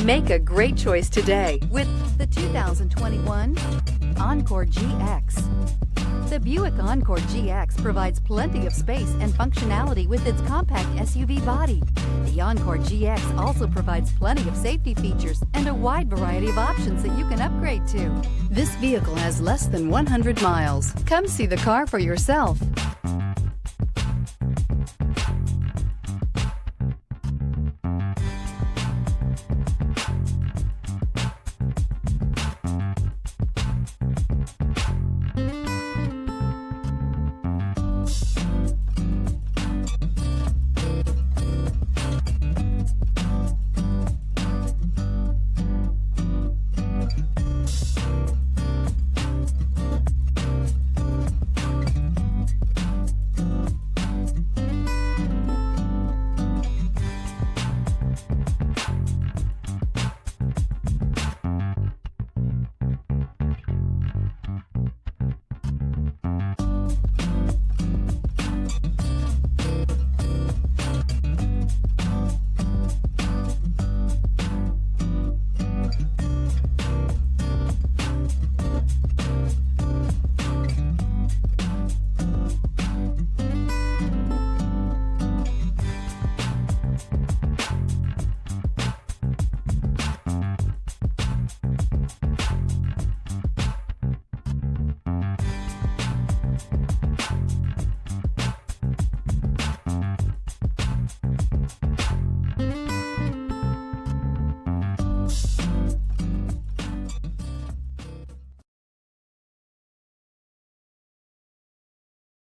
Make a great choice today with the 2021 Encore GX. The Buick Encore GX provides plenty of space and functionality with its compact SUV body. The Encore GX also provides plenty of safety features and a wide variety of options that you can upgrade to. This vehicle has less than 100 miles. Come see the car for yourself.